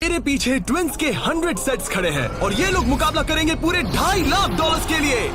मेरे पीछे ट्विंस के 100 सेट्स खड़े हैं और ये लोग मुकाबला करेंगे पूरे $2.5 लाख के लिए।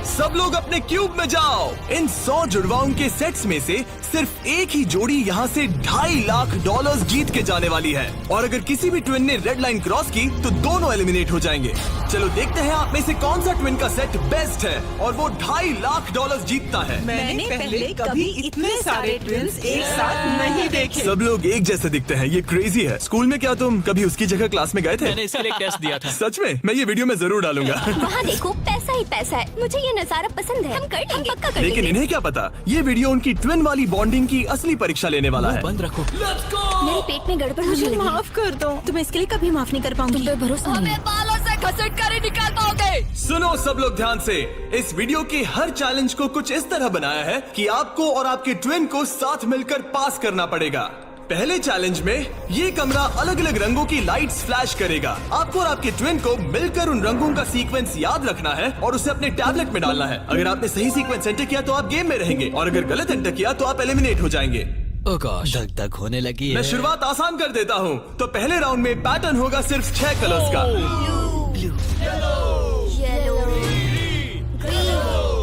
सब लोग अपने क्यूब में जाओ। इन 100 जुड़वाओं के सेट्स में से सिर्फ एक ही जोड़ी यहाँ से $2.5 लाख जीत के जाने वाली है और अगर किसी भी ट्विन ने रेड लाइन क्रॉस की तो दोनों एलिमिनेट हो जाएंगे। चलो देखते हैं आप में से कौन सा ट्विन का सेट बेस्ट है और वो $2.5 लाख जीतता है। मैंने पहले कभी इतने सारे ट्विन्स एक साथ नहीं देखे। सब लोग एक जैसे दिखते हैं, ये क्रेजी है। स्कूल में क्या तुम कभी उसकी जगह क्लास में गए थे? मैंने इसके लिए टेस्ट दिया था। सच में? मैं ये वीडियो में जरूर डालूंगा। वहाँ देखो, पैसा ही पैसा है। मुझे ये नजारा पसंद है। हम कर लेंगे, पक्का कर लेकिन लेंगे। इन्हें क्या पता, ये वीडियो उनकी ट्विन वाली बॉन्डिंग की असली परीक्षा लेने वाला है। बंद रखो। मेरे पेट में गड़बड़ होने लगी। माफ कर दो, तुम इसके लिए कभी माफ नहीं कर पाऊंगी। तुम पे भरोसा नहीं है। बालों से घसीट कर ही निकाल पाओगे। सुनो सब लोग ध्यान से, इस वीडियो के हर चैलेंज को कुछ इस तरह बनाया है कि आपको और आपके ट्विन को साथ मिलकर पास करना पड़ेगा। पहले चैलेंज में ये कमरा अलग अलग रंगों की लाइट्स फ्लैश करेगा। आपको और आपके ट्विन को मिलकर उन रंगों का सीक्वेंस याद रखना है और उसे अपने टैबलेट में डालना है। अगर आपने सही सीक्वेंस एंटर किया तो आप गेम में रहेंगे और अगर गलत एंटर किया तो आप एलिमिनेट हो जाएंगे। ओह गॉश, धक धक होने लगी है। मैं शुरुआत आसान कर देता हूँ। तो पहले राउंड में पैटर्न होगा सिर्फ 6 कलर्स का।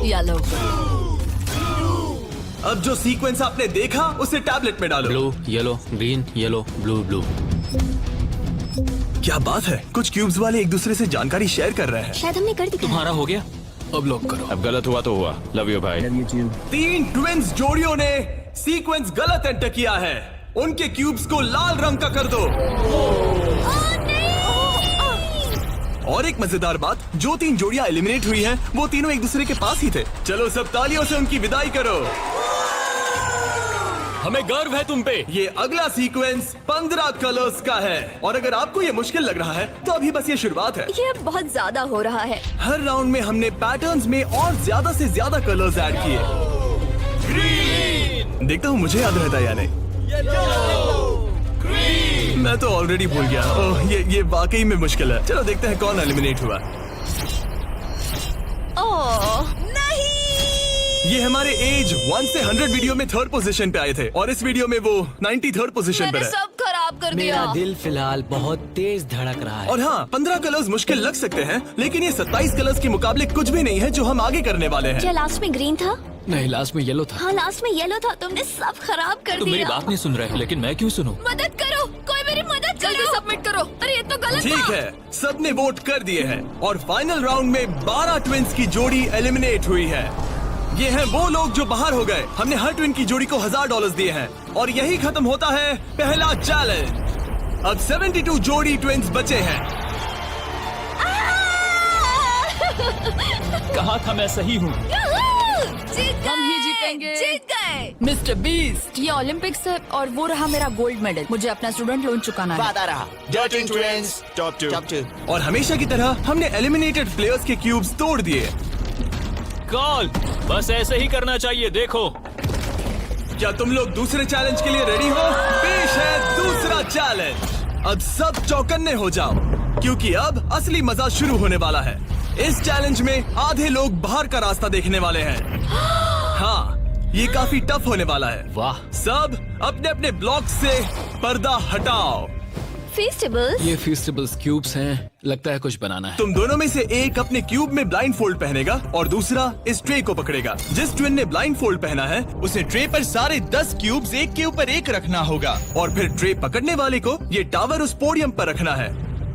येलो। अब जो सीक्वेंस आपने देखा उसे टैबलेट में डालो। Blue, yellow, green, yellow, blue, blue. क्या बात है, कुछ क्यूब्स वाले एक दूसरे से जानकारी शेयर कर रहे हैं। शायद हमने कर दिया। तुम्हारा हो गया, अब लॉक करो। अब गलत हुआ तो हुआ। लव यू भाई। 3 ट्विंस जोड़ियों ने सीक्वेंस गलत एंटर किया है। उनके क्यूब्स को लाल रंग का कर दो। और एक मजेदार बात, जो 3 जोड़ियां एलिमिनेट हुई हैं, वो तीनों एक दूसरे के पास ही थे। चलो सब तालियों से उनकी विदाई करो। हमें गर्व है तुम पे। ये अगला सीक्वेंस 15 कलर्स का है और अगर आपको ये मुश्किल लग रहा है तो अभी बस ये शुरुआत है। ये बहुत ज्यादा हो रहा है। हर राउंड में हमने पैटर्न्स में और ज्यादा से ज्यादा कलर्स ऐड किए। ग्रीन। देखता हूँ मुझे याद रहता है या नहीं। मैं तो ऑलरेडी भूल गया। ओह, ये वाकई में मुश्किल है। चलो देखते हैं कौन एलिमिनेट हुआ। ओह नहीं। ये हमारे एज 1 से 100 वीडियो में 3rd पोजीशन पे आए थे और इस वीडियो में वो 93rd पोजीशन पर मैंने है। सब खराब कर दिया। मेरा दिल फिलहाल बहुत तेज धड़क रहा है। और हाँ, 15 कलर्स मुश्किल लग सकते हैं लेकिन ये 27 कलर्स के मुकाबले कुछ भी नहीं है जो हम आगे करने वाले हैं। क्या लास्ट में ग्रीन था? नहीं, लास्ट में येलो था। हाँ, लास्ट में येलो था। तुमने सब खराब कर तुम दिया। मेरी बात नहीं सुन रहे हो, लेकिन मैं क्यों सुनूं? मदद करो, कोई मेरी मदद करो। जल्दी सबमिट करो। अरे ये तो गलत ठीक था। है, सबने वोट कर दिए हैं और फाइनल राउंड में 12 ट्विंस की जोड़ी एलिमिनेट हुई है। ये हैं वो लोग जो बाहर हो गए। हमने हर ट्विन की जोड़ी को $1000 दिए हैं और यही खत्म होता है पहला चैलेंज। अब 72 जोड़ी ट्विंस बचे हैं। कहा था मैं सही हूँ। जीत हम ही जीतेंगे। जीत गए। मिस्टर बीस्ट, ये ओलंपिक्स है और वो रहा मेरा गोल्ड मेडल। मुझे अपना स्टूडेंट लोन चुकाना है। वादा रहा। Dirty Twins, top 2. और हमेशा की तरह हमने एलिमिनेटेड प्लेयर्स के क्यूब्स तोड़ दिए। कॉल, बस ऐसे ही करना चाहिए। देखो, क्या तुम लोग दूसरे चैलेंज के लिए रेडी हो? पेश है दूसरा चैलेंज। अब सब चौकन्ने हो जाओ क्योंकि अब असली मजा शुरू होने वाला है। इस चैलेंज में आधे लोग बाहर का रास्ता देखने वाले हैं। हाँ, ये काफी टफ होने वाला है। वाह। सब अपने अपने ब्लॉक से पर्दा हटाओ। फेस्टिवल्स। ये फेस्टिवल्स क्यूब्स हैं, लगता है कुछ बनाना है। तुम दोनों में से एक अपने क्यूब में ब्लाइंड फोल्ड पहनेगा और दूसरा इस ट्रे को पकड़ेगा। जिस ट्विन ने ब्लाइंड फोल्ड पहना है उसे ट्रे पर सारे 10 क्यूब्स एक के ऊपर एक रखना होगा और फिर ट्रे पकड़ने वाले को ये टावर उस पोडियम पर रखना है।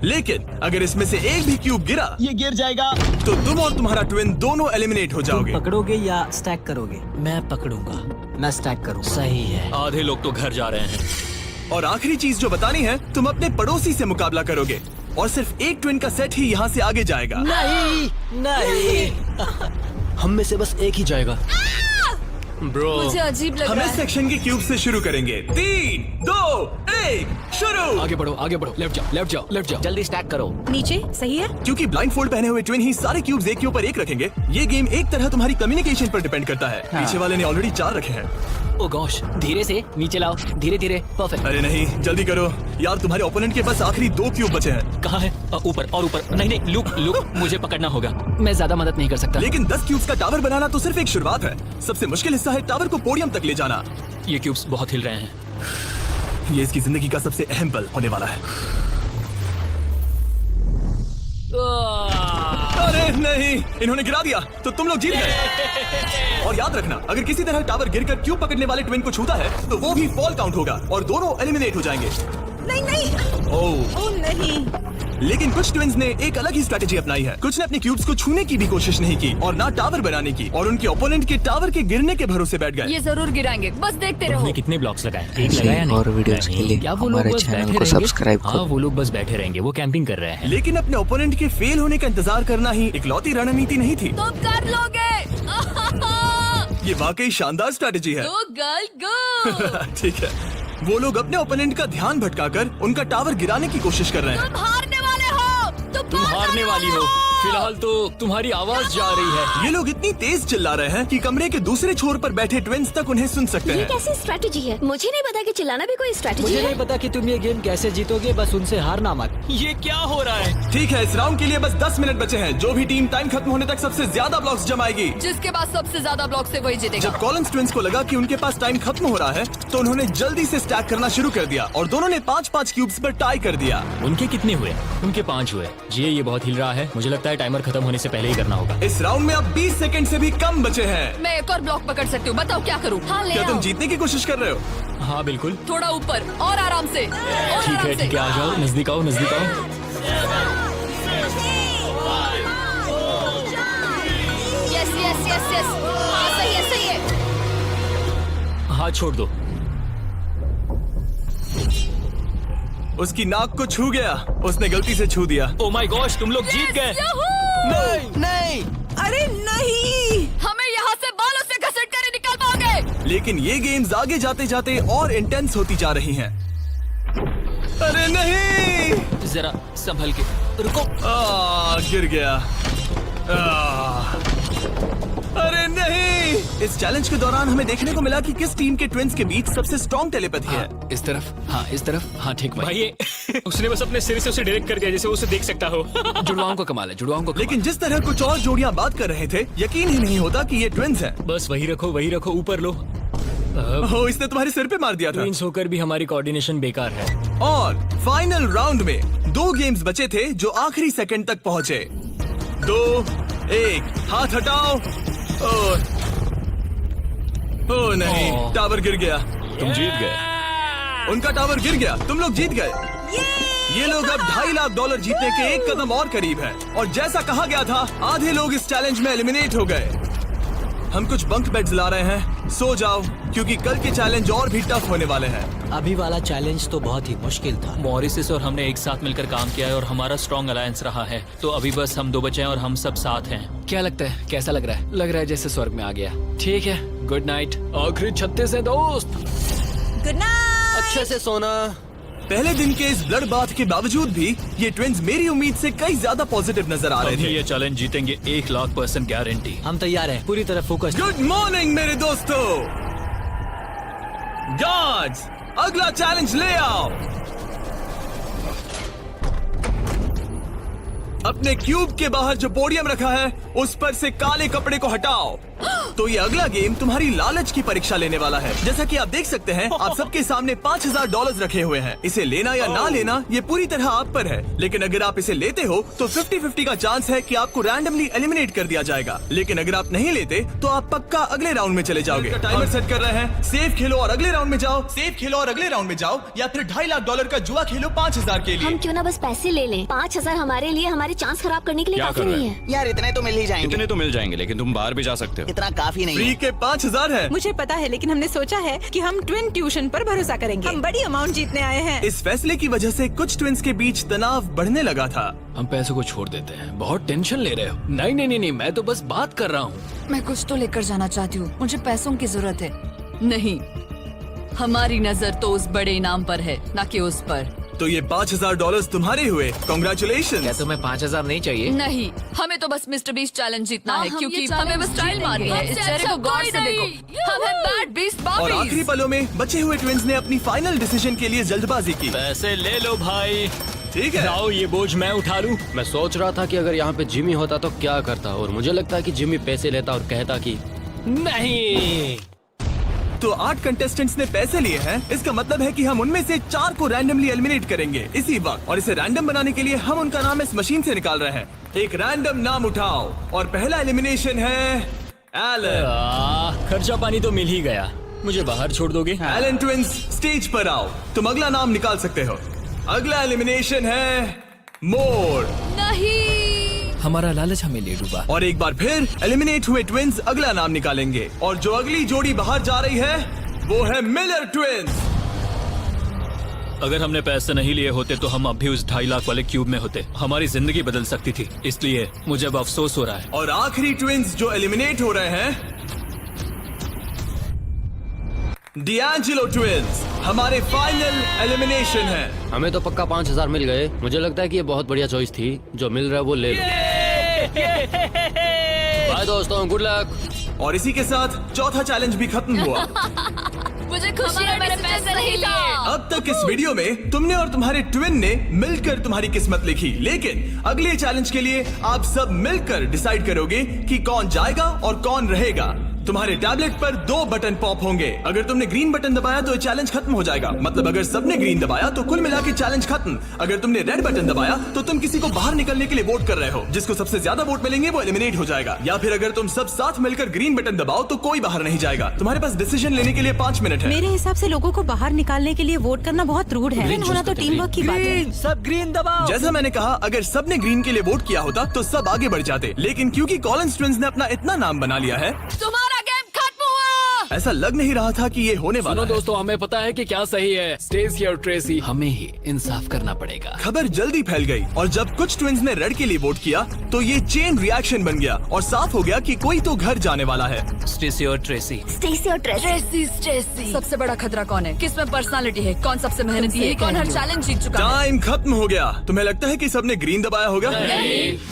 लेकिन अगर इसमें से एक भी क्यूब गिरा, ये गिर जाएगा। तो तुम और तुम्हारा ट्विन दोनों एलिमिनेट हो जाओगे। पकड़ोगे या स्टैक करोगे? मैं पकड़ूंगा। मैं स्टैक करूंगा। सही है। आधे लोग तो घर जा रहे हैं। और आखिरी चीज जो बतानी है, तुम अपने पड़ोसी से मुकाबला करोगे और सिर्फ एक ट्विन का सेट ही यहाँ से आगे जाएगा। नहीं नहीं। हम में से बस एक ही जाएगा। ब्रो, मुझे अजीब लग हम रहा इस है। सेक्शन के क्यूब से शुरू करेंगे। 3, 2, 1, शुरू। आगे बढ़ो, आगे बढ़ो। लेफ्ट जाओ, लेफ्ट जाओ, लेफ्ट जाओ। जल्दी स्टैक करो। नीचे सही है। क्योंकि ब्लाइंड फोल्ड पहने हुए ट्विन ही सारे क्यूब्स एक के ऊपर एक रखेंगे, ये गेम एक तरह तुम्हारी कम्युनिकेशन पर डिपेंड करता है। पीछे वाले ने ऑलरेडी 4 रखे हैं। ओ गॉश, धीरे से नीचे लाओ। धीरे धीरे। परफेक्ट। अरे नहीं, जल्दी करो यार, तुम्हारे ओपोनेंट के पास आखिरी 2 क्यूब बचे हैं। कहाँ है? ऊपर और ऊपर। नहीं नहीं, लुक लुक, मुझे पकड़ना होगा। मैं ज्यादा मदद नहीं कर सकता। लेकिन 10 क्यूब्स का टावर बनाना तो सिर्फ एक शुरुआत है। सबसे मुश्किल हिस्सा है टावर को पोडियम तक ले जाना। ये क्यूब्स बहुत हिल रहे हैं। ये इसकी जिंदगी का सबसे अहम पल होने वाला है। अरे नहीं, इन्होंने गिरा दिया तो तुम लोग जीत गए। और याद रखना, अगर किसी तरह टावर गिरकर क्यूब पकड़ने वाले ट्विन को छूता है तो वो भी फॉल काउंट होगा और दोनों एलिमिनेट हो जाएंगे। नहीं नहीं, ओह ओह नहीं। लेकिन कुछ ट्विन्स ने एक अलग ही स्ट्रेटेजी अपनाई है। कुछ ने अपने क्यूब्स को छूने की भी कोशिश नहीं की और ना टावर बनाने की, और उनके ओपोनेंट के टावर के गिरने के भरोसे बैठ गए। ये जरूर गिराएंगे, बस देखते रहो। उन्होंने कितने ब्लॉक्स लगाए? एक लगाया नहीं? और वीडियोस के लिए क्या वो लोग हमारे बस चैनल बैठे को रहेंगे? सब्सक्राइब हाँ, करो। वो लोग बस बैठे रहेंगे, वो कैंपिंग कर रहे हैं। लेकिन अपने ओपोनेंट के फेल होने का इंतजार करना ही इकलौती रणनीति नहीं थी। तुम कर लोगे। ये वाकई शानदार स्ट्रेटेजी है। गो गर्ल गो। ठीक है, वो लोग अपने ओपोनेंट का ध्यान भटकाकर उनका टावर गिराने की कोशिश कर रहे हैं। तुम हारने वाले हो। तुम हारने वाली हो। फिलहाल तो तुम्हारी आवाज जा रही है। ये लोग इतनी तेज चिल्ला रहे हैं कि कमरे के दूसरे छोर पर बैठे ट्विन्स तक उन्हें सुन सकते ये हैं। कैसी स्ट्रेटेजी है? मुझे नहीं पता कि चिल्लाना भी कोई स्ट्रेटेजी मुझे है। नहीं पता कि तुम ये गेम कैसे जीतोगे, बस उनसे हारना मत। ये क्या हो रहा है? ठीक है, इस राउंड के लिए बस 10 मिनट बचे हैं। जो भी टीम टाइम खत्म होने तक सबसे ज्यादा ब्लॉक्स जमाएगी, जिसके पास सबसे ज्यादा ब्लॉक से वही जीतेगा। जब कॉलम्स ट्विन्स को लगा कि उनके पास टाइम खत्म हो रहा है तो उन्होंने जल्दी से स्टैक करना शुरू कर दिया और दोनों ने 5-5 क्यूब्स पर टाई कर दिया। उनके कितने हुए? उनके 5 हुए। जी ये बहुत हिल रहा है। मुझे लगता है टाइमर खत्म होने से पहले ही करना होगा। इस राउंड में अब 20 सेकंड से भी कम बचे हैं। मैं एक और ब्लॉक पकड़ सकती हूँ, बताओ क्या करूँ? हाँ ले क्या तुम आओ। जीतने की कोशिश कर रहे हो? हाँ बिल्कुल। थोड़ा ऊपर और आराम से। और ठीक आराम है से। ठीक है, आ जाओ, नजदीक आओ, नजदीक आओ। यस यस यस यस, सही है सही है। हाथ छोड़ दो। उसकी नाक को छू गया, उसने गलती से छू दिया। ओ माय गॉश, तुम लोग जीत गए। नहीं नहीं, अरे नहीं। हमें यहाँ से बालों से घसीट कर ही निकल पाओगे। लेकिन ये गेम्स आगे जाते जाते और इंटेंस होती जा रही हैं। अरे नहीं, जरा संभल के रुको। गिर गया। अरे नहीं। इस चैलेंज के दौरान हमें देखने को मिला कि किस टीम के ट्विन्स के बीच सबसे स्ट्रॉन्ग टेलीपैथी है। इस तरफ, हाँ इस तरफ, हाँ ठीक भाई। ये उसने बस अपने सिर से उसे डायरेक्ट कर दिया जैसे वो उसे देख सकता हो। जुड़वाओं को कमाल है, जुड़वाओं को कमाल। लेकिन जिस तरह कुछ और जोड़ियां बात कर रहे थे, यकीन ही नहीं होता कि ये ट्विन्स हैं। बस वही रखो, ऊपर लो। ओह, इसने तुम्हारे सिर पे मार दिया था। ट्विन्स होकर भी हमारी कोऑर्डिनेशन बेकार है। और फाइनल राउंड में 2 गेम्स बचे थे जो आखिरी सेकंड तक पहुंचे। 2, 1, हाथ हटाओ। ओह नहीं, ओह। टावर गिर गया। तुम जीत गए। उनका टावर गिर गया, तुम लोग जीत गए। ये लोग अब $2.5 लाख जीतने के एक कदम और करीब हैं। और जैसा कहा गया था, आधे लोग इस चैलेंज में एलिमिनेट हो गए। हम कुछ बंक बेड्स ला रहे हैं, सो जाओ क्योंकि कल के चैलेंज और भी टफ होने वाले हैं। अभी वाला चैलेंज तो बहुत ही मुश्किल था। मॉरिसस और हमने एक साथ मिलकर काम किया है और हमारा स्ट्रॉन्ग अलायंस रहा है। तो अभी बस हम 2 बचे हैं और हम सब साथ हैं। क्या लगता है, कैसा लग रहा है? लग रहा है जैसे स्वर्ग में आ गया। ठीक है, गुड नाइट। आखिरी 36 है दोस्त। Good night. अच्छे से सोना। पहले दिन के इस ब्लड बाथ के बावजूद भी ये ट्विन्स मेरी उम्मीद से कई ज्यादा पॉजिटिव नजर आ रहे अभी थे। ये चैलेंज जीतेंगे 1,00,000% गारंटी। हम तैयार हैं, पूरी तरह फोकस। गुड मॉर्निंग मेरे दोस्तों। गार्ड्स, अगला चैलेंज ले आओ। अपने क्यूब के बाहर जो पोडियम रखा है उस पर से काले कपड़े को हटाओ। तो ये अगला गेम तुम्हारी लालच की परीक्षा लेने वाला है। जैसा कि आप देख सकते हैं, आप सबके सामने $5,000 रखे हुए हैं। इसे लेना या ना लेना ये पूरी तरह आप पर है। लेकिन अगर आप इसे लेते हो तो 50-50 का चांस है कि आपको रैंडमली एलिमिनेट कर दिया जाएगा। लेकिन अगर आप नहीं लेते तो आप पक्का अगले राउंड में चले जाओगे। टाइमर सेट कर रहे हैं। सेफ खेलो और अगले राउंड में जाओ, सेफ खेलो और अगले राउंड में जाओ, या फिर $2.5 लाख का जुआ खेलो 5,000 के लिए। हम क्यों ना बस पैसे ले लें? 5,000 हमारे लिए हमारे चांस खराब करने के लिए क्या काफी कर रहे नहीं हो? है। यार इतने तो मिल ही जाएंगे। इतने तो मिल जाएंगे, लेकिन तुम बाहर भी जा सकते हो। इतना काफी नहीं फ्री है। के 5,000 है। मुझे पता है, लेकिन हमने सोचा है कि हम ट्विन ट्यूशन पर भरोसा करेंगे। हम बड़ी अमाउंट जीतने आए हैं। इस फैसले की वजह से कुछ ट्विन्स के बीच तनाव बढ़ने लगा था। हम पैसों को छोड़ देते हैं। बहुत टेंशन ले रहे हो। नहीं, मैं तो बस बात कर रहा हूँ। मैं कुछ तो लेकर जाना चाहती हूँ, मुझे पैसों की जरूरत है। नहीं, हमारी नजर तो उस बड़े इनाम पर है, ना कि उस पर। तो ये $5,000 तुम्हारे हुए। कॉन्ग्रेचुलेशन। तुम्हें 5,000 नहीं चाहिए? नहीं, हमें तो बस मिस्टर बीस्ट चैलेंज जीतना हाँ, है, हम क्योंकि ये हमें challenge बस स्टाइल मारनी है। इस चेहरे को गौर से देखो, हम हैं बैड बीस्ट और आखिरी बॉबीज। पलों में बचे हुए ट्विन्स ने अपनी फाइनल डिसीजन के लिए जल्दबाजी की। पैसे ले लो भाई। ठीक है। जाओ, ये बोझ मैं उठा लूं। मैं सोच रहा था कि अगर यहाँ पे जिमी होता तो क्या करता, और मुझे लगता है कि जिमी पैसे लेता और कहता कि नहीं। तो 8 कंटेस्टेंट्स ने पैसे लिए हैं। इसका मतलब है कि हम उनमें से 4 को रैंडमली एलिमिनेट करेंगे इसी वक्त, और इसे रैंडम बनाने के लिए हम उनका नाम इस मशीन से निकाल रहे हैं। एक रैंडम नाम उठाओ और पहला एलिमिनेशन है एलन। खर्चा पानी तो मिल ही गया, मुझे बाहर छोड़ दोगे? एलन ट्विंस स्टेज पर आओ, तुम अगला नाम निकाल सकते हो। अगला एलिमिनेशन है मोर। नहीं, हमारा लालच हमें ले डूबा। और एक बार फिर एलिमिनेट हुए ट्विंस अगला नाम निकालेंगे, और जो अगली जोड़ी बाहर जा रही है वो है मिलर ट्विंस। अगर हमने पैसे नहीं लिए होते तो हम अब भी उस 2.5 लाख वाले क्यूब में होते। हमारी जिंदगी बदल सकती थी, इसलिए मुझे अब अफसोस हो रहा है। और आखिरी ट्विंस जो एलिमिनेट हो रहे हैं डिएंजेलो ट्विंस, हमारे फाइनल एलिमिनेशन है। हमें तो पक्का 5,000 मिल गए। मुझे लगता है कि ये बहुत बढ़िया चॉइस थी। जो मिल रहा है वो ले लो। बाय दोस्तों, गुड लक। और इसी के साथ चौथा चैलेंज भी खत्म हुआ। मुझे खुशी है मैंने पैसे नहीं लिए। अब तक इस वीडियो में तुमने और तुम्हारे ट्विन ने मिलकर तुम्हारी किस्मत लिखी, लेकिन अगले चैलेंज के लिए आप सब मिलकर डिसाइड करोगे कि कौन जाएगा और कौन रहेगा। तुम्हारे टैबलेट पर 2 बटन पॉप होंगे। अगर तुमने ग्रीन बटन दबाया तो चैलेंज खत्म हो जाएगा, मतलब अगर सबने ग्रीन दबाया तो कुल मिला के चैलेंज खत्म। अगर तुमने रेड बटन दबाया तो तुम किसी को बाहर निकलने के लिए वोट कर रहे हो। जिसको सबसे ज्यादा वोट मिलेंगे वो एलिमिनेट हो जाएगा। या फिर अगर तुम सब साथ मिलकर ग्रीन बटन दबाओ तो कोई बाहर नहीं जाएगा। तुम्हारे पास डिसीजन लेने के लिए 5 मिनट है। मेरे हिसाब से लोगों को बाहर निकालने के लिए वोट करना बहुत रूड है। ग्रीन होना तो टीम वर्क की बात है। सब ग्रीन दबाओ। जैसा मैंने कहा, अगर सबने ग्रीन के लिए वोट किया होता तो सब आगे बढ़ जाते, लेकिन क्योंकि कॉलिंस ट्विंस ने अपना इतना नाम बना लिया है, तुम्हारा गेम खत्म हुआ। ऐसा लग नहीं रहा था कि ये होने वाला है। दोस्तों, हमें पता है कि क्या सही है। स्टेसी और ट्रेसी, हमें ही इंसाफ करना पड़ेगा। खबर जल्दी फैल गई और जब कुछ ट्विंस ने रेड के लिए वोट किया तो ये चेन रिएक्शन बन गया और साफ हो गया कि कोई तो घर जाने वाला है। स्टेसी और ट्रेसी। स्टेसी और ट्रेसी। सबसे बड़ा खतरा कौन है? किसमें पर्सनालिटी है? कौन सबसे मेहनती है? कौन हर चैलेंज जीत चुका है? टाइम खत्म हो गया। तुम्हें लगता है कि सबने ग्रीन दबाया होगा?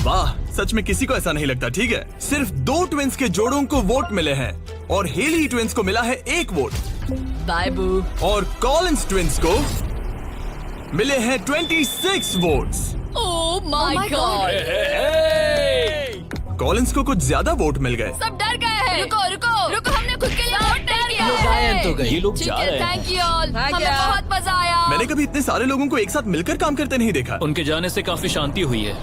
वाह, सच में किसी को ऐसा नहीं लगता। ठीक है, सिर्फ 2 ट्विंस के जोड़ों को वोट मिले हैं और हेली ट्विंस को मिला है 1 वोट। बाय बू। और कॉलिंस ट्विंस को मिले हैं 26 votes. Oh my God. Collins को कुछ ज्यादा वोट मिल गए। सब डर गए हैं। रुको, हमने खुद के लिए वोट नहीं किया लोग आए तो गए। ये लोग जा रहे हैं। थैंक यू ऑल, हमें बहुत मजा आया। मैंने कभी इतने सारे लोगों को एक साथ मिलकर काम करते नहीं देखा। उनके जाने से काफी शांति हुई है।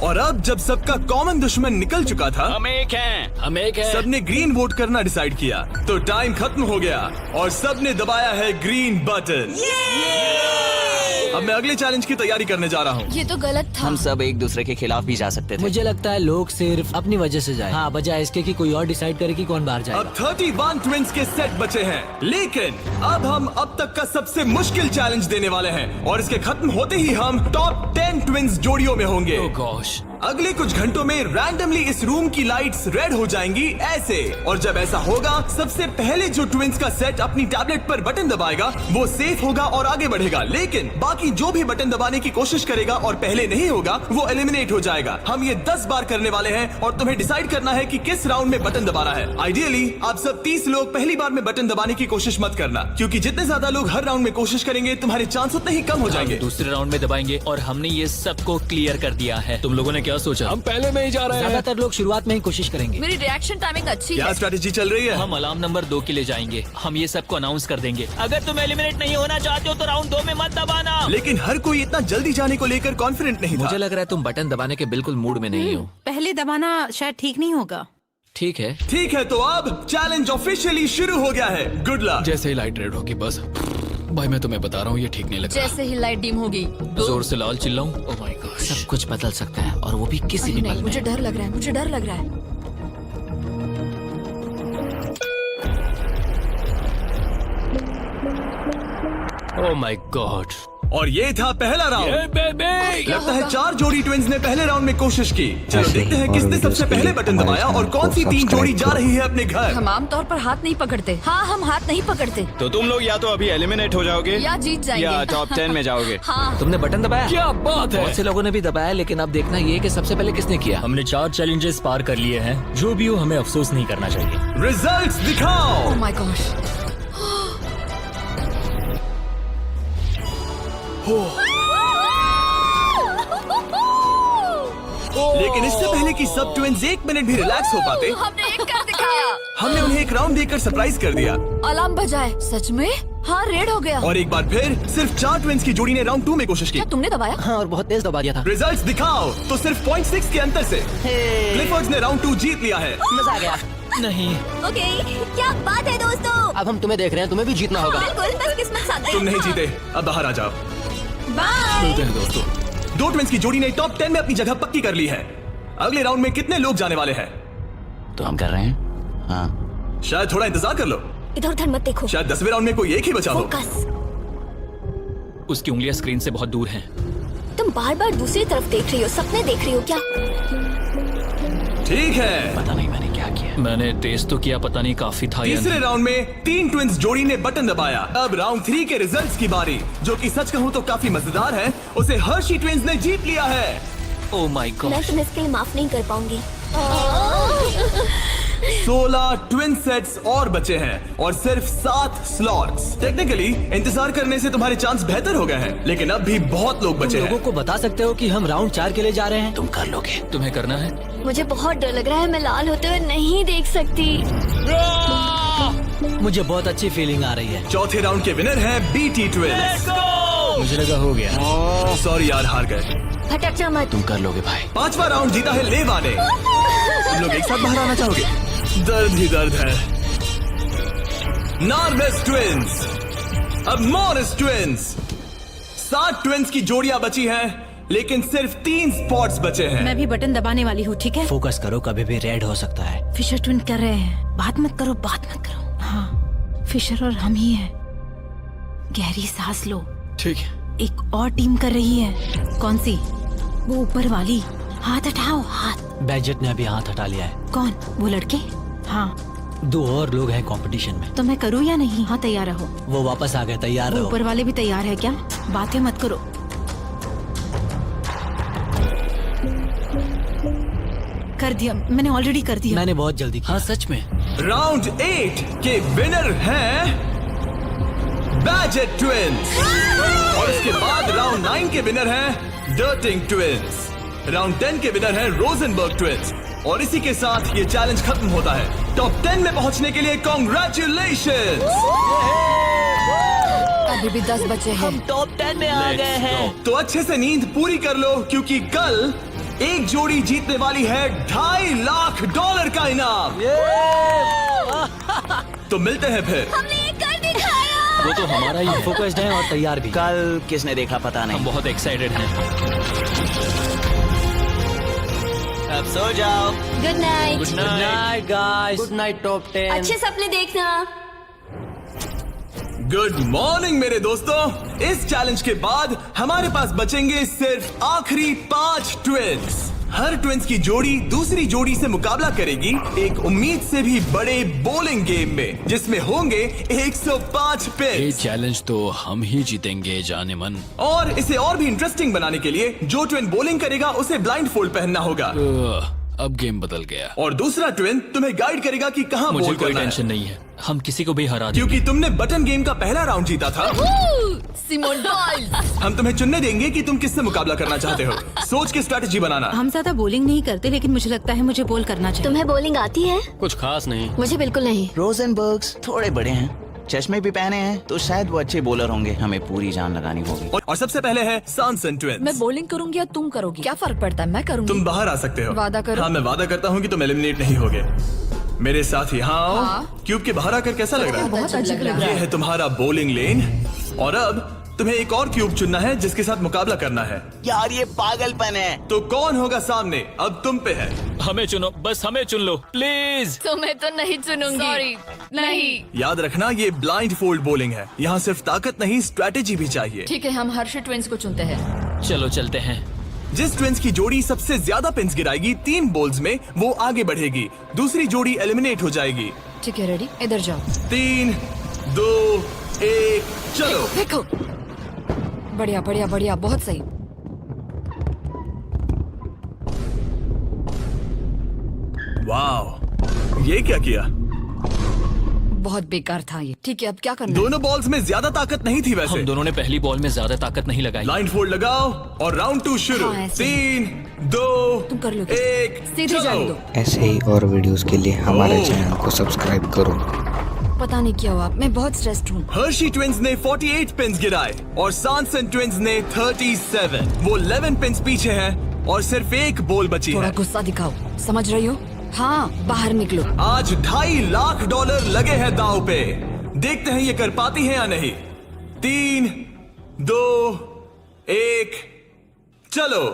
और अब जब सबका कॉमन दुश्मन निकल चुका था, हम एक हैं। सबने ग्रीन वोट करना डिसाइड किया, तो टाइम खत्म हो गया और सबने दबाया है ग्रीन बटन। अब मैं अगले चैलेंज की तैयारी करने जा रहा हूँ। ये तो गलत था। हम सब एक दूसरे के खिलाफ भी जा सकते थे। मुझे लगता है लोग सिर्फ अपनी वजह से जाए। हाँ, बजाय इसके कि कोई और डिसाइड करे कि कौन बाहर जाएगा। अब 31 ट्विंस के सेट बचे हैं, लेकिन अब हम अब तक का सबसे मुश्किल चैलेंज देने वाले हैं और इसके खत्म होते ही हम टॉप 10 ट्विंस जोड़ियों में होंगे। Oh gosh। अगले कुछ घंटों में रैंडमली इस रूम की लाइट्स रेड हो जाएंगी ऐसे, और जब ऐसा होगा सबसे पहले जो ट्विंस का सेट अपनी टैबलेट पर बटन दबाएगा वो सेफ होगा और आगे बढ़ेगा, लेकिन बाकी जो भी बटन दबाने की कोशिश करेगा और पहले नहीं होगा वो एलिमिनेट हो जाएगा। हम ये 10 बार करने वाले हैं और तुम्हें डिसाइड करना है कि किस राउंड में बटन दबाना है। आइडियली आप सब 30 लोग पहली बार में बटन दबाने की कोशिश मत करना, क्योंकि जितने ज्यादा लोग हर राउंड में कोशिश करेंगे तुम्हारे चांस उतने ही कम हो जाएंगे। दूसरे राउंड में दबाएंगे और हमने ये सबको क्लियर कर दिया है। तुम लोगों ने क्या सोचा? हम पहले में ही जा रहे हैं। ज्यादातर लोग शुरुआत में ही कोशिश करेंगे। मेरी रिएक्शन टाइमिंग अच्छी क्या है। स्ट्रेटेजी चल रही है? हम अलार्म नंबर 2 के लिए जाएंगे। हम ये सबको अनाउंस कर देंगे। अगर तुम एलिमिनेट नहीं होना चाहते हो तो राउंड 2 में मत दबाना। लेकिन हर कोई इतना जल्दी जाने को लेकर कॉन्फिडेंट नहीं था। मुझे लग रहा है तुम बटन दबाने के बिल्कुल मूड में नहीं हो। पहले दबाना शायद ठीक नहीं होगा। ठीक है। ठीक है, तो अब चैलेंज ऑफिशियली शुरू हो गया है। Good luck. जैसे ही लाइट रेड होगी बस। भाई मैं तुम्हें बता रहा हूँ ये ठीक नहीं लग रहा। जैसे ही लाइट डिम होगी जोर से लाल चिल्लाऊं? Oh my God. सब कुछ बदल सकता है और वो भी किसी भी पल में। मुझे डर लग रहा है। Oh my God. और ये था पहला राउंड। लगता है 4 जोड़ी ट्विंस ने पहले राउंड में कोशिश की। चलो देखते हैं किसने सबसे पहले बटन दबाया और कौन सी 3 जोड़ी जा रही है अपने घर। हम आमतौर पर हाथ नहीं पकड़ते। हाँ, हम हाथ नहीं पकड़ते तो तुम लोग या तो अभी एलिमिनेट हो जाओगे या जीत जाएंगे। या टॉप 10 में जाओगे। हाँ। तुमने बटन दबाया? क्या बात है। बहुत से लोगों ने भी दबाया, लेकिन अब देखना ये कि सबसे पहले किसने किया। हमने 4 चैलेंजेस पार कर लिए हैं। जो भी हो हमें अफसोस नहीं करना चाहिए। रिजल्ट्स दिखाओ। Oh my gosh. लेकिन इससे पहले कि सब ट्विंस 1 मिनट भी रिलैक्स हो पाते, हमने एक कर दिखाया। हमने उन्हें एक राउंड देकर सरप्राइज कर दिया अलार्म बजाए। सच में? हाँ, रेड हो गया। और एक बार फिर सिर्फ 4 ट्विंस की जोड़ी ने राउंड 2 में कोशिश की। क्या तुमने दबाया? हाँ, और बहुत तेज दबा दिया था। रिजल्ट्स दिखाओ तो सिर्फ 0.6 के अंतर से क्लिफर्ड्स ने राउंड 2 जीत लिया है। मजा आ गया। नहीं, ओके, क्या बात है दोस्तों। अब हम तुम्हें देख रहे हैं, तुम्हें भी जीतना होगा। बिल्कुल, बस किस्मत साथ दे। तुम नहीं जीते, अब बाहर आ जाओ। बाय। मिलते हैं दोस्तों। 2 ट्विंस की जोड़ी ने टॉप 10 में अपनी जगह पक्की कर ली है। अगले राउंड में कितने लोग जाने वाले हैं? तो हम कर रहे हैं। हाँ, शायद थोड़ा इंतजार कर लो, इधर उधर मत देखो। शायद 10वें राउंड में कोई एक ही बचा हो। फोकस। उसकी उंगलियां स्क्रीन से बहुत दूर हैं। तुम बार बार दूसरी तरफ देख रही हो, सपने देख रही हो क्या? ठीक है, पता नहीं मैंने क्या किया। मैंने टेस्ट तो किया, पता नहीं काफी था या तीसरे नहीं। राउंड में 3 ट्विंस जोड़ी ने बटन दबाया। अब राउंड 3 के रिजल्ट्स की बारी, जो कि सच कहूँ तो काफी मजेदार है। उसे हर्षी ट्विंस ने जीत लिया है। ओह माय मैं गॉड। तुम्हें इसके लिए माफ नहीं कर पाऊंगी। 16 ट्विन सेट्स और बचे हैं और सिर्फ 7 स्लॉट्स। टेक्निकली इंतजार करने से तुम्हारे चांस बेहतर हो गए हैं, लेकिन अब भी बहुत लोग बचे लोगों हैं। को बता सकते हो कि हम राउंड 4 के लिए जा रहे हैं। तुम कर लोगे। तुम्हें करना है? मुझे बहुत डर लग रहा है, मैं लाल होते हुए नहीं देख सकती। मुझे बहुत अच्छी फीलिंग आ रही है। चौथे राउंड के विनर हैं बीटी ट्विंस। मुझे लगा हो गया। सॉरी यार, हार गए। भटकना मत। तुम कर लोगे भाई। 5वां राउंड जीता है लेवा ने। तुम लोग एक साथ बाहर आना चाहोगे? दर्द ही दर्द है। नार्वेस ट्विंस, अब मॉरिस ट्विंस। 7 ट्विंस की जोड़ियां बची हैं, लेकिन सिर्फ 3 स्पॉट्स बचे हैं। मैं भी बटन दबाने वाली हूँ, ठीक है? फोकस करो, कभी भी रेड हो सकता है। फिशर ट्विन कर रहे हैं। बात मत करो, बात मत करो। हाँ, फिशर और हम ही हैं। गहरी सांस लो। ठीक है। एक और टीम कर रही है। कौन सी? वो ऊपर वाली। हाथ हटाओ, हाथ। बैजेट ने अभी हाथ हटा लिया है। कौन? वो लड़के? हाँ। 2 और लोग हैं कंपटीशन में। तो मैं करूँ या नहीं? हाँ, तैयार रहो। वो वापस आ गए, तैयार वो रहो। ऊपर वाले भी तैयार है क्या? बातें मत करो। कर दिया, मैंने ऑलरेडी कर दिया। मैंने बहुत जल्दी किया। हाँ सच में। राउंड 8 के विनर हैं बैजेट ट्विंस। और इसके बाद राउंड 9 के विनर हैं डर्टिंग ट्विंस। राउंड 10 के विनर हैं रोजनबर्ग ट्विंस। और इसी के साथ ये चैलेंज खत्म होता है। टॉप 10 में पहुंचने के लिए कांग्रेचुलेशंस। अभी भी 10 बचे हैं। हम टॉप 10 में आ गए हैं। तो अच्छे से नींद पूरी कर लो, क्योंकि कल एक जोड़ी जीतने वाली है $2.5 लाख का इनाम। तो मिलते हैं फिर। हमने ये कर दिखाया। वो तो हमारा ही है। फोकस्ड हैं और तैयार भी। कल किसने देखा पता हम नहीं। बहुत एक्साइटेड हैं। अब सो जाओ। Good night. Good good night. Night guys. Good night top 10। अच्छे सपने देखना। गुड मॉर्निंग मेरे दोस्तों। इस चैलेंज के बाद हमारे पास बचेंगे सिर्फ आखिरी 5 ट्विंस। हर ट्विंस की जोड़ी दूसरी जोड़ी से मुकाबला करेगी एक उम्मीद से भी बड़े बोलिंग गेम में, जिसमें होंगे 105 ये पिन्स। चैलेंज तो हम ही जीतेंगे जाने मन। और इसे और भी इंटरेस्टिंग बनाने के लिए जो ट्विन बॉलिंग करेगा उसे ब्लाइंड फोल्ड पहनना होगा। अब गेम बदल गया। और दूसरा ट्विन तुम्हें गाइड करेगा कि कहां मुझे बॉल कोई करना टेंशन है, नहीं है। हम किसी को भी हरा देंगे। क्योंकि तुमने बटन गेम का पहला राउंड जीता था। Simone Biles. हम तुम्हें चुनने देंगे कि तुम किससे मुकाबला करना चाहते हो। सोच के स्ट्रेटेजी बनाना। हम ज्यादा बॉलिंग नहीं करते, लेकिन मुझे लगता है मुझे बॉल करना चाहिए। तुम्हें बॉलिंग आती है? कुछ खास नहीं। मुझे बिल्कुल नहीं। रोजनबर्ग्स थोड़े बड़े हैं, चश्मे भी पहने हैं, तो शायद वो अच्छे बॉलर होंगे। हमें पूरी जान लगानी होगी। और सबसे पहले है सैमसन ट्विंस। मैं बॉलिंग करूंगी या तुम करोगी? क्या फर्क पड़ता है? मैं करूंगी। तुम बाहर आ सकते हो। वादा करो। हाँ, मैं वादा करता हूँ कि तुम एलिमिनेट नहीं होगे। मेरे साथ यहाँ आओ। हाँ। क्यूब के बाहर आकर कैसा लग रहा है? बहुत अजीब लग रहा ये है। है तुम्हारा बॉलिंग लेन। और अब तुम्हें एक और क्यूब चुनना है जिसके साथ मुकाबला करना है। यार ये पागलपन है। तो कौन होगा सामने? अब तुम पे है। हमें चुनो, बस हमें चुन लो प्लीज। तुम्हें तो नहीं चुनूंगी। सॉरी, नहीं। याद रखना, ये ब्लाइंड फोल्ड बॉलिंग है। यहाँ सिर्फ ताकत नहीं, स्ट्रेटेजी भी चाहिए। ठीक है, हम हर्षी ट्विंस को चुनते हैं। चलो चलते हैं। जिस ट्विंस की जोड़ी सबसे ज्यादा पिन्स गिराएगी 3 बॉल्स में, वो आगे बढ़ेगी। दूसरी जोड़ी एलिमिनेट हो जाएगी। ठीक है, रेडी? इधर जाओ। 3, 2, 1, चलो। देखो, बढ़िया बढ़िया बढ़िया, बहुत सही। वाह, ये क्या किया? बहुत बेकार था ये। ठीक है, अब क्या करना है? दोनों बॉल्स में ज्यादा ताकत नहीं थी वैसे। हम दोनों ने पहली बॉल में ज्यादा ताकत नहीं लगाई। ब्लाइंड फोल्ड लगाओ और राउंड 2 शुरू। हाँ, ऐसे। 3, 2, तुम कर लोगे। 1 सीधे जाने दो। ऐसे ही और वीडियोस के लिए हमारे चैनल को सब्सक्राइब करो। पता नहीं क्या हुआ, मैं बहुत स्ट्रेस्ड हूँ। हर्शी ट्विंस ने 48 पिन्स गिराए और सैनसन ट्विंस ने 37। वो 11 पिन्स पीछे हैं और सिर्फ एक बॉल बची थोड़ा है। गुस्सा दिखाओ, समझ रही हो? हाँ, बाहर निकलो। आज $2.5 लाख लगे हैं दांव पे। देखते हैं ये कर पाती है या नहीं। 3, 2, 1 चलो।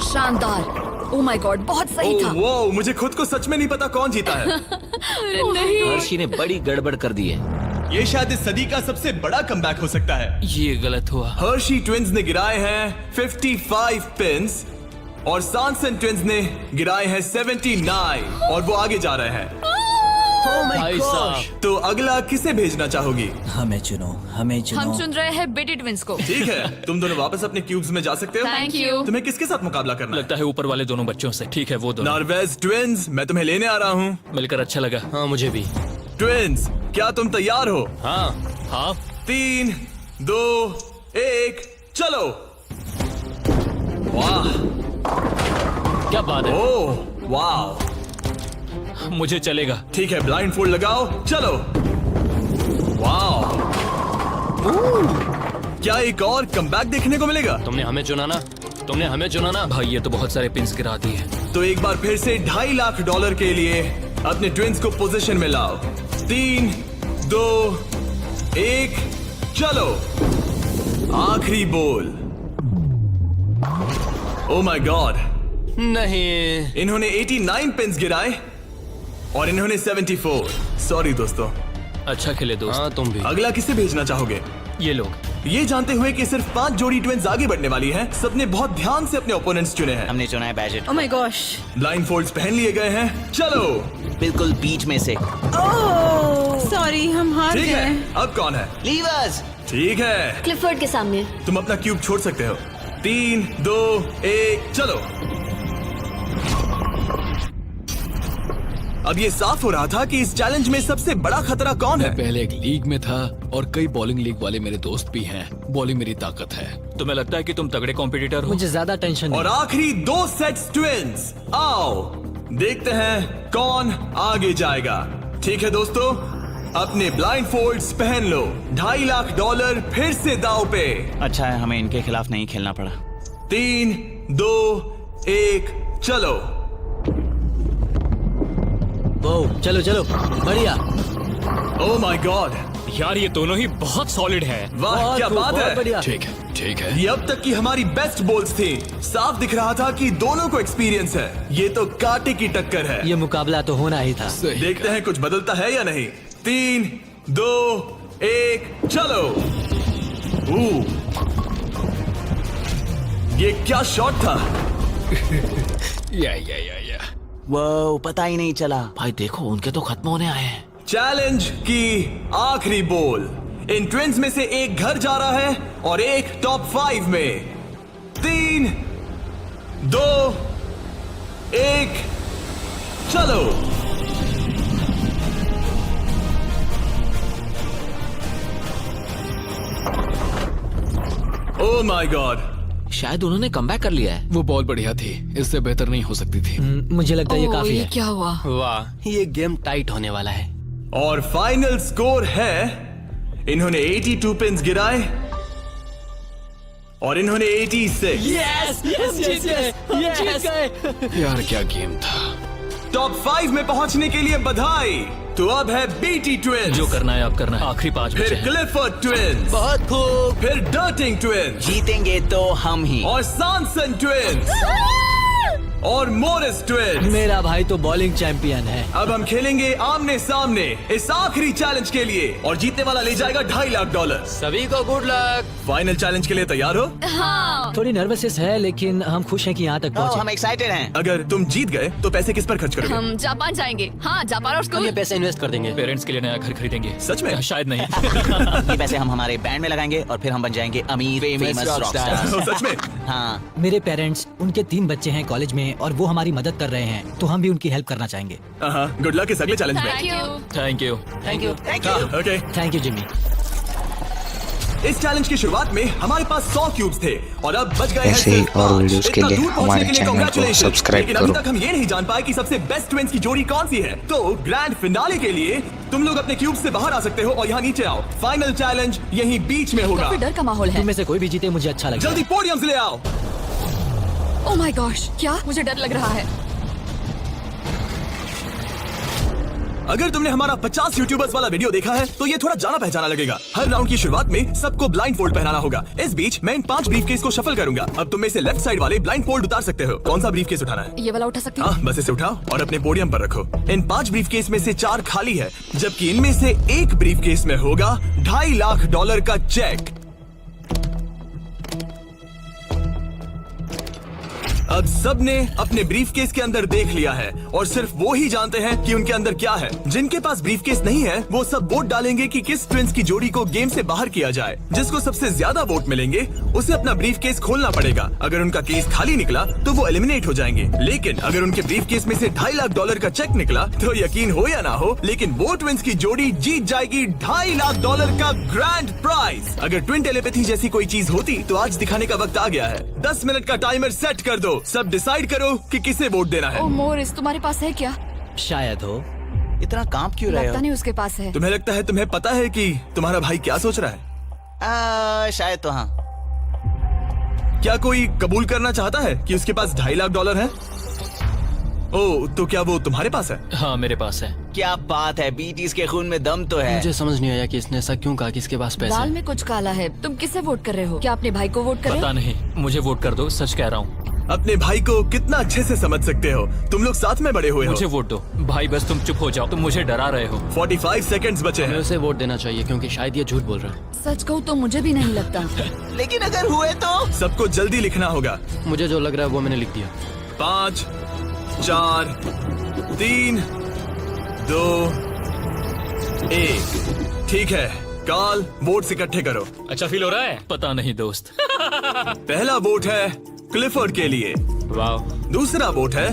शानदार। ओ माय गॉड, बहुत सही था। वो मुझे खुद को सच में नहीं पता कौन जीता है। हर्षी ने बड़ी गड़बड़ कर दी है। ये शायद इस सदी का सबसे बड़ा कमबैक हो सकता है। ये गलत हुआ। हर्शी ट्विंस ने गिराए हैं 55 पिन्स और सैनसन ट्विंस ने गिराए हैं 79 और वो आगे जा रहे हैं। भाई साहब, तो अगला किसे भेजना चाहोगी? हमें चुनो, हमें चुनो। हम चुन रहे हैं बेटी ट्विंस को। ठीक है, तुम दोनों वापस अपने क्यूब्स में जा सकते हो। Thank you. तुम्हें किसके साथ मुकाबला करना है? लगता है ऊपर वाले दोनों बच्चों से। ठीक है, वो दोनों। नॉर्वेज ट्विंस, मैं तुम्हें लेने आ रहा हूँ। मिलकर अच्छा लगा। हाँ, मुझे भी। ट्विंस, क्या तुम तैयार हो? हाँ हाँ। 3, 2, 1 चलो। वाह, क्या बात है। ओह वाह, मुझे चलेगा। ठीक है, ब्लाइंड फोल्ड लगाओ, चलो। वाह, क्या एक और कमबैक देखने को मिलेगा? तुमने हमें चुना ना। भाई, ये तो बहुत सारे पिन्स गिरा दिए। तो एक बार फिर से $2.5 लाख के लिए अपने ट्विंस को पोजीशन में लाओ। 3, 2, 1 चलो। आखिरी बॉल। ओ माय गॉड, नहीं। इन्होंने 89 पिन्स गिराए और इन्होंने 74। सॉरी दोस्तों। अच्छा खेले दोस्त। हाँ, तुम भी। अगला किसे भेजना चाहोगे? ये लोग। ये जानते हुए कि सिर्फ 5 जोड़ी ट्विंस आगे बढ़ने वाली हैं, सबने बहुत ध्यान से अपने ओपोनेंट्स चुने हैं। हमने चुना है बैजेट। Oh my gosh. Blindfolds पहन लिए गए हैं, चलो। बिल्कुल बीच में से। सॉरी, हम हार ठीक गए। है, अब कौन है? लीवर्स। ठीक है, क्लिफर्ड के सामने। तुम अपना क्यूब छोड़ सकते हो। 3, 2, 1 चलो। अब ये साफ हो रहा था कि इस चैलेंज में सबसे बड़ा खतरा कौन है। पहले एक लीग में था और कई बॉलिंग लीग वाले मेरे दोस्त भी हैं। बॉलिंग मेरी ताकत है। तुम्हें लगता है कि तुम तगड़े कॉम्पिटिटर हो? मुझे ज्यादा टेंशन और नहीं। आखिरी 2 सेट्स ट्विंस। आओ देखते हैं कौन आगे जाएगा। ठीक है दोस्तों, अपने ब्लाइंड फोल्ड्स पहन लो। $2.5 लाख फिर से दाव पे। अच्छा है हमें इनके खिलाफ नहीं खेलना पड़ा। 3, 2, 1 चलो। ओ, चलो चलो, बढ़िया। ओ माय गॉड, यार, ये दोनों ही बहुत सॉलिड है। वाह क्या बात है। बढ़िया। ठीक है। ये अब तक की हमारी बेस्ट बॉल्स थी। साफ दिख रहा था कि दोनों को एक्सपीरियंस है। ये तो कांटे की टक्कर है। ये मुकाबला तो होना ही था। देखते हैं कुछ बदलता है या नहीं। 3, 2, 1 चलो। ये क्या शॉट था। या। वो पता ही नहीं चला। भाई देखो, उनके तो खत्म होने आए हैं। चैलेंज की आखिरी बॉल। इन ट्विंस में से एक घर जा रहा है और एक टॉप 5 में। 3, 2, 1 चलो। ओ माय गॉड, शायद उन्होंने कमबैक कर लिया है। वो बॉल बढ़िया थी, इससे बेहतर नहीं हो सकती थी। मुझे लगता है ये काफी ये है। क्या हुआ? वाह, ये गेम टाइट होने वाला है। और फाइनल स्कोर है, इन्होंने 82 पिन्स गिराए और इन्होंने 86। यार क्या गेम था। टॉप 5 में पहुंचने के लिए बधाई। तो अब है बीटी ट्विंस, जो करना है आप करना है। आखिरी 5 बचे फिर हैं। क्लिफर्ड ट्विंस, बहुत खूब। फिर डर्टिंग ट्विंस जीतेंगे तो हम ही। और सैनसन ट्विंस और मोरिस ट्विंस। मेरा भाई तो बॉलिंग चैंपियन है। अब हम खेलेंगे आमने सामने इस आखिरी चैलेंज के लिए और जीतने वाला ले जाएगा $2.5 लाख। सभी को गुड लक। फाइनल चैलेंज के लिए तैयार हो? हाँ। थोड़ी नर्वसनेस है, लेकिन हम खुश हैं कि यहाँ तक पहुँचे। हम एक्साइटेड हैं। अगर तुम जीत गए तो पैसे किस पर खर्च करोगे? हम जापान जाएंगे। हाँ, जापान और स्कूल। पैसे इन्वेस्ट कर देंगे। पेरेंट्स के लिए नया घर खरीदेंगे। सच में? शायद नहीं। ये पैसे हम हमारे बैंड में लगाएंगे और फिर हम बन जाएंगे अमीर फेमस रॉकस्टार। सच में? हाँ। मेरे पेरेंट्स, उनके 3 बच्चे हैं कॉलेज में और वो हमारी मदद कर रहे हैं, तो हम भी उनकी हेल्प करना चाहेंगे। गुड लक इस अगले चैलेंज में। Thank you. Okay, thank you Jimmy. इस चैलेंज की शुरुआत में हमारे पास 100 क्यूब्स थे और अब बच गए हैं ऐसे ही सिर्फ और 5। वीडियोस के इतना लिए दूर पहुंचने हमारे के लिए चैनल को congratulations। सब्सक्राइब लेकिन अभी करो। तक हम ये नहीं जान पाए कि सबसे बेस्ट ट्विंस की जोड़ी कौन सी है। तो ग्रैंड फिनाले के लिए तुम लोग अपने क्यूब से बाहर आ सकते हो और यहाँ नीचे आओ। फाइनल चैलेंज यहीं बीच में होगा। काफी डर का माहौल है। तुम में से कोई भी जीते मुझे अच्छा लगेगा। जल्दी पोडियम से ले आओ। ओह माय गॉश, क्या मुझे डर लग रहा है। अगर तुमने हमारा 50 यूट्यूबर्स वाला वीडियो देखा है तो ये थोड़ा जाना पहचाना लगेगा। हर राउंड की शुरुआत में सबको ब्लाइंड फोल्ड पहनाना होगा। इस बीच मैं इन 5 ब्रीफकेस को शफल करूंगा। अब तुम में से लेफ्ट साइड वाले ब्लाइंड फोल्ड उतार सकते हो। कौन सा ब्रीफकेस उठाना है? ये वाला उठा सकती हूँ? हाँ, बस इसे उठाओ और अपने पोडियम पर रखो। इन 5 ब्रीफकेस में से 4 खाली है, जबकि इनमें से एक ब्रीफकेस में होगा $2.5 लाख का चेक। अब सबने अपने ब्रीफकेस के अंदर देख लिया है और सिर्फ वो ही जानते हैं कि उनके अंदर क्या है। जिनके पास ब्रीफकेस नहीं है वो सब वोट डालेंगे कि किस ट्विंस की जोड़ी को गेम से बाहर किया जाए। जिसको सबसे ज्यादा वोट मिलेंगे उसे अपना ब्रीफकेस खोलना पड़ेगा। अगर उनका केस खाली निकला तो वो एलिमिनेट हो जाएंगे। लेकिन अगर उनके ब्रीफकेस में से $2.5 लाख का चेक निकला तो यकीन हो या ना हो, लेकिन वो ट्विंस की जोड़ी जीत जाएगी $2.5 लाख का ग्रैंड प्राइज। अगर ट्विन टेलीपैथी जैसी कोई चीज होती तो आज दिखाने का वक्त आ गया है। 10 मिनट का टाइमर सेट कर दो। सब डिसाइड करो कि किसे वोट देना है। ओह मोरिस, तुम्हारे पास है क्या? शायद हो। इतना कांप क्यों रहे लगता हो? नहीं उसके पास है। तुम्हें लगता है तुम्हें पता है कि तुम्हारा भाई क्या सोच रहा है? शायद तो हाँ। क्या कोई कबूल करना चाहता है कि उसके पास $2.5 लाख है? ओह, तो क्या वो तुम्हारे पास है? हाँ, मेरे पास है। क्या बात है, बीटीज के खून में दम तो है। मुझे समझ नहीं आया कि इसने ऐसा क्यों कहा कि इसके पास पैसे दाल हैं। में कुछ काला है। तुम किसे वोट कर रहे हो? क्या अपने भाई को वोट कर रहे पता हो? नहीं, मुझे वोट कर दो, सच कह रहा हूँ। अपने भाई को कितना अच्छे से समझ सकते हो। तुम लोग साथ में बड़े हुए हो। मुझे वोट दो भाई, बस तुम चुप हो जाओ। तुम मुझे डरा रहे हो। 45 सेकंड्स बचे हमें हैं। उसे वोट देना चाहिए क्योंकि शायद ये झूठ बोल रहा है। सच कहूँ तो मुझे भी नहीं लगता। लेकिन अगर हुए तो? सबको जल्दी लिखना होगा। मुझे जो लग रहा है वो मैंने लिख दिया। 5, 4, 3, 2, 1। ठीक है, कॉल वोट्स इकट्ठे करो। अच्छा फील हो रहा है? पता नहीं दोस्त। पहला वोट है क्लिफोर्ड के लिए। वाह। दूसरा वोट है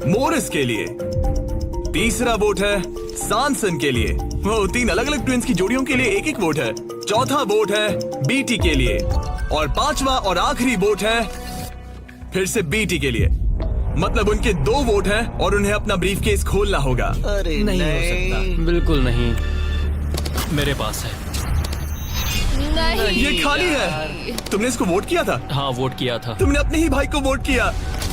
मोरिस के लिए। तीसरा वोट है सैनसन के लिए। वो 3 अलग अलग ट्विंस की जोड़ियों के लिए एक वोट है। चौथा वोट है बीटी के लिए और 5वां और आखिरी वोट है फिर से बीटी के लिए। मतलब उनके 2 वोट हैं और उन्हें अपना ब्रीफकेस खोलना होगा। अरे नहीं हो सकता। बिल्कुल नहीं, मेरे पास है। ये खाली है। तुमने इसको वोट किया था? हाँ, वोट किया था। तुमने अपने ही भाई को वोट किया।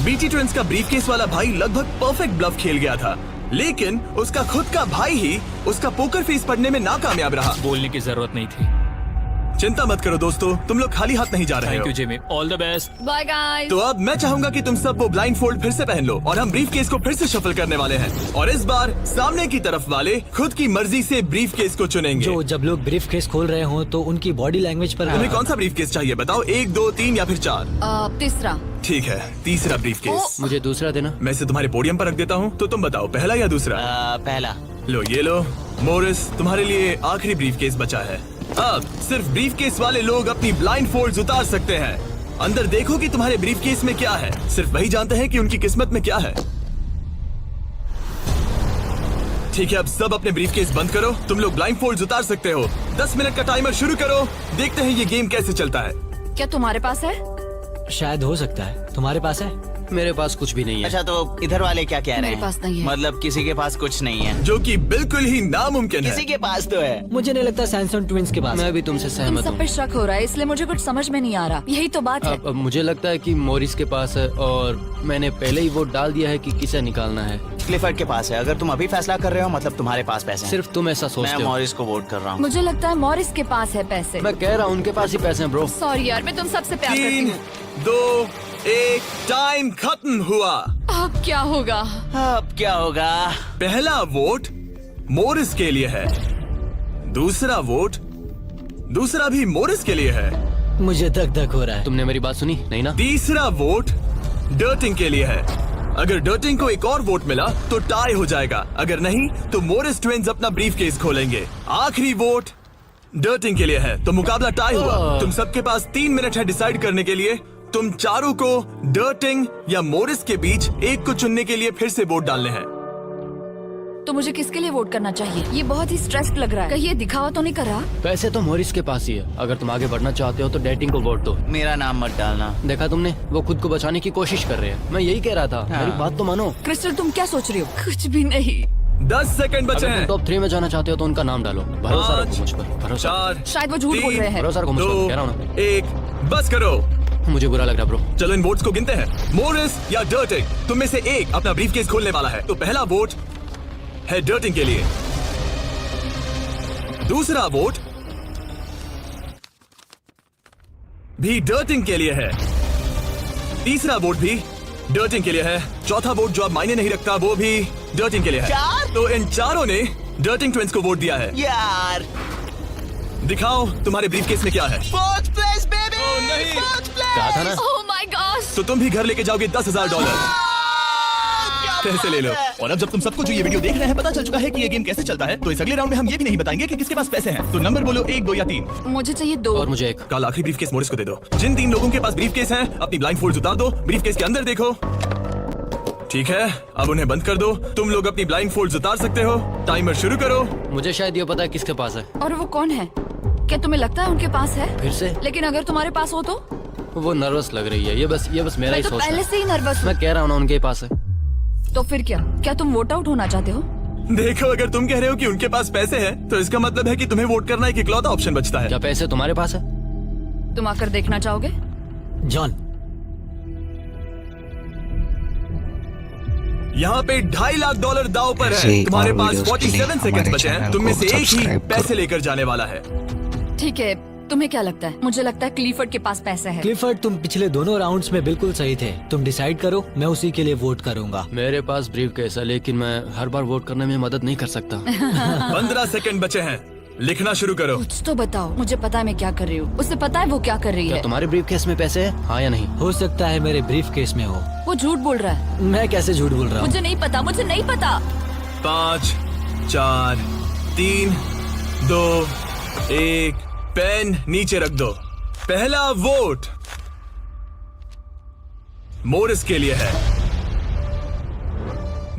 बीटी ट्विंस का ब्रीफकेस वाला भाई लगभग परफेक्ट ब्लफ खेल गया था, लेकिन उसका खुद का भाई ही उसका पोकर फेस पढ़ने में नाकामयाब रहा। बोलने की जरूरत नहीं थी। चिंता मत करो दोस्तों, तुम लोग खाली हाथ नहीं जा रहे थैंक हो। You Jimmy, all the best. Bye guys. तो अब मैं चाहूंगा कि तुम सब वो ब्लाइंड फोल्ड फिर से पहन लो और हम ब्रीफकेस को फिर से शफल करने वाले हैं। और इस बार सामने की तरफ वाले खुद की मर्जी से ब्रीफकेस को चुनेंगे। जो जब लोग ब्रीफकेस खोल रहे हो तो उनकी बॉडी लैंग्वेज पर तुम्हें कौन सा ब्रीफकेस चाहिए बताओ? 1, 2, 3 या फिर 4? तीसरा। ठीक है, तीसरा ब्रीफकेस। मुझे दूसरा देना। मैं इसे तुम्हारे पोडियम पर रख देता हूँ, तो तुम बताओ पहला या दूसरा? पहला। लो ये लो मोरिस, तुम्हारे लिए आखिरी ब्रीफकेस बचा है। अब सिर्फ ब्रीफकेस वाले लोग अपनी ब्लाइंड फोल्ड्स उतार सकते हैं। अंदर देखो कि तुम्हारे ब्रीफकेस में क्या है। सिर्फ वही जानते हैं कि उनकी किस्मत में क्या है। ठीक है, अब सब अपने ब्रीफकेस बंद करो। तुम लोग ब्लाइंड फोल्ड्स उतार सकते हो। 10 मिनट का टाइमर शुरू करो। देखते हैं ये गेम कैसे चलता है। क्या तुम्हारे पास है? शायद हो सकता है। तुम्हारे पास है? मेरे पास कुछ भी नहीं है। अच्छा, तो इधर वाले क्या कह रहे मेरे हैं? पास नहीं है। मतलब किसी के पास कुछ नहीं है? जो कि बिल्कुल ही नामुमकिन है। किसी के पास तो है। मुझे नहीं लगता सैमसंग ट्विंस के पास। मैं भी तुमसे इन सहमत सब हूँ। पे शक हो रहा है, इसलिए मुझे कुछ समझ में नहीं आ रहा। यही तो बात है। अब मुझे लगता है कि मोरिस के पास है और मैंने पहले ही वोट डाल दिया है कि किसे निकालना है। क्लिफर्ड के पास है। अगर तुम अभी फैसला कर रहे हो मतलब तुम्हारे पास पैसे हैं। सिर्फ तुम ऐसा मैं सोचते हो। मॉरिस को वोट कर रहा हूँ। मुझे लगता है मॉरिस के पास है पैसे। मैं कह रहा हूँ उनके पास ही पैसे हैं ब्रो। सॉरी यार, मैं तुम सबसे प्यार करती 3, हूँ। 2, 1 टाइम खत्म हुआ। अब क्या होगा? अब क्या होगा? पहला वोट मोरिस के लिए है। दूसरा वोट दूसरा भी मोरिस के लिए है। मुझे धक धक हो रहा है। तुमने मेरी बात सुनी नहीं ना? तीसरा वोट डर्टिंग के लिए है। अगर डर्टिंग को एक और वोट मिला तो टाई हो जाएगा। अगर नहीं तो मोरिस ट्विंस अपना ब्रीफकेस खोलेंगे। आखिरी वोट डर्टिंग के लिए है, तो मुकाबला टाई हुआ। तुम सबके पास 3 मिनट है डिसाइड करने के लिए तुम चारों को डर्टिंग या मोरिस के बीच एक को चुनने के लिए फिर से वोट डालने हैं। तो मुझे किसके लिए वोट करना चाहिए? ये बहुत ही स्ट्रेस्ड लग रहा है। कहीं ये दिखावा तो नहीं कर रहा? पैसे तो मोरिस के पास ही है। अगर तुम आगे बढ़ना चाहते हो तो डेटिंग को वोट दो। मेरा नाम मत डालना। देखा तुमने, वो खुद को बचाने की कोशिश कर रहे हैं। मैं यही कह रहा था, मेरी बात तो मानो। क्रिस्टल तुम क्या सोच रही हो? कुछ भी नहीं। 10 सेकंड बचे अगर हैं। तुम टॉप 3 में जाना चाहते हो तो उनका नाम डालो। भरोसा रखो मुझ पर, भरोसा। 4, शायद वो झूठ बोल रहे हैं। भरोसा रखो मुझ पर, कह रहा हूँ ना। 1 बस करो। मुझे बुरा लग रहा ब्रो। चलो इन वोट्स को गिनते हैं। मोरिस या डर्टिंग, तुम में से एक अपना ब्रीफकेस खोलने वाला है। तो पहला वोट है डर्टिंग के लिए, दूसरा वोट भी डर्टिंग के लिए है, तीसरा वोट भी डर्टिंग के लिए है, चौथा वोट जो अब मायने नहीं रखता वो भी डर्टिंग के लिए है। तो इन चारों ने डर्टिंग ट्विंस को वोट दिया है। यार दिखाओ तुम्हारे ब्रीफकेस में क्या है। Fourth place baby. नहीं। कहा था ना। Oh my God. तो तुम भी घर लेके जाओगे $10,000। पैसे ले लो। और अब जब तुम सबको जो ये वीडियो देख रहे हैं पता चल चुका है कि ये गेम कैसे चलता है, तो इस अगले राउंड में हम ये भी नहीं बताएंगे कि किसके पास पैसे हैं। तो नंबर बोलो, 1, 2 या 3। मुझे चाहिए 2। और मुझे 1। कल आखिरी ब्रीफकेस मोरिस को दे दो। जिन 3 लोगों के पास ब्रीफकेस हैं अपनी ब्लाइंडफोल्ड्स उतार दो, ब्रीफकेस के अंदर देखो। ठीक है, अब उन्हें बंद कर दो। तुम लोग अपनी ब्लाइंडफोल्ड्स उतार सकते हो। टाइमर शुरू करो। मुझे शायद ये पता है किसके पास है। और वो कौन है? क्या तुम्हें लगता है उनके पास है? फिर से? लेकिन अगर तुम्हारे पास हो तो? वो नर्वस लग रही है। ये बस मेरा मैं ही तो सोचना पहले है। से ही नर्वस हूँ। मैं कह रहा हूँ ना, उनके पास है। तो फिर क्या तुम वोट आउट होना चाहते हो? देखो, अगर तुम कह रहे हो कि उनके पास पैसे हैं तो इसका मतलब है कि तुम्हें वोट करना एक इकलौता ऑप्शन बचता है। क्या पैसे तुम्हारे पास है? तुम आकर देखना चाहोगे? जॉन, यहाँ पे $2.5 लाख दाव पर ऐसे है। ही तुम्हारे और पास वीडियोस के लिए 47 सेकंड हमारे बचे हैं। चैनल तुम में को से एक ही सब्सक्राइब करो। पैसे लेकर जाने वाला है। ठीक है, तुम्हें क्या लगता है? मुझे लगता है क्लीफर्ड के पास पैसे है। क्लिफर्ड तुम पिछले दोनों राउंड्स में बिल्कुल सही थे। तुम डिसाइड करो, मैं उसी के लिए वोट करूंगा। मेरे पास ब्रीफकेस है, लेकिन मैं हर बार वोट करने में मदद नहीं कर सकता। 15 सेकंड बचे हैं। लिखना शुरू करो। कुछ तो बताओ। मुझे पता है मैं क्या कर रही हूँ। उसे पता है वो क्या कर रही क्या है। तुम्हारे ब्रीफकेस में पैसे हैं? हाँ या नहीं? हो सकता है मेरे ब्रीफ केस में हो। वो झूठ बोल रहा है। मैं कैसे झूठ बोल रहा हूँ? मुझे नहीं पता, मुझे नहीं पता। 5, 4, 3, 2, 1। पेन नीचे रख दो। पहला वोट मोरिस के लिए है,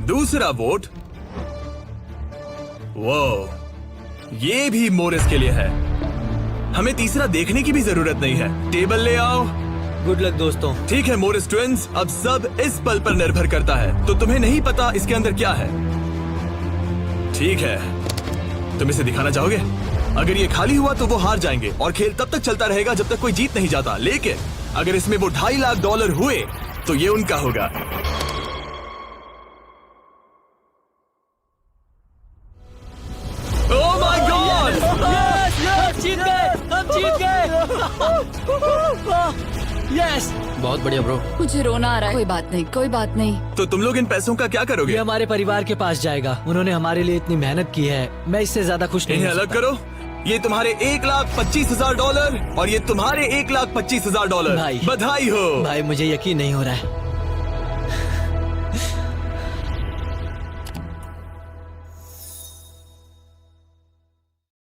दूसरा वोट वो ये भी मोरिस के लिए है। हमें तीसरा देखने की भी जरूरत नहीं है। टेबल ले आओ। गुड लक दोस्तों। ठीक है मोरिस ट्विंस, अब सब इस पल पर निर्भर करता है। तो तुम्हें नहीं पता इसके अंदर क्या है। ठीक है, तुम इसे दिखाना चाहोगे? अगर ये खाली हुआ तो वो हार जाएंगे और खेल तब तक चलता रहेगा जब तक कोई जीत नहीं जाता। लेकिन अगर इसमें वो $2.5 लाख हुए तो ये उनका होगा। Oh my God! जीत गए, हम जीत गए। यस। बहुत बढ़िया ब्रो। मुझे रोना आ रहा है। कोई बात नहीं, कोई बात नहीं। तो तुम लोग इन पैसों का क्या ये करोगे? हमारे परिवार के पास जाएगा। उन्होंने हमारे लिए इतनी मेहनत की है, मैं इससे ज्यादा खुश नहीं इन्हें हो अलग सकता। करो। ये तुम्हारे $1,25,000 और ये तुम्हारे $1,25,000। भाई। बधाई हो। भाई मुझे यकीन नहीं हो रहा है।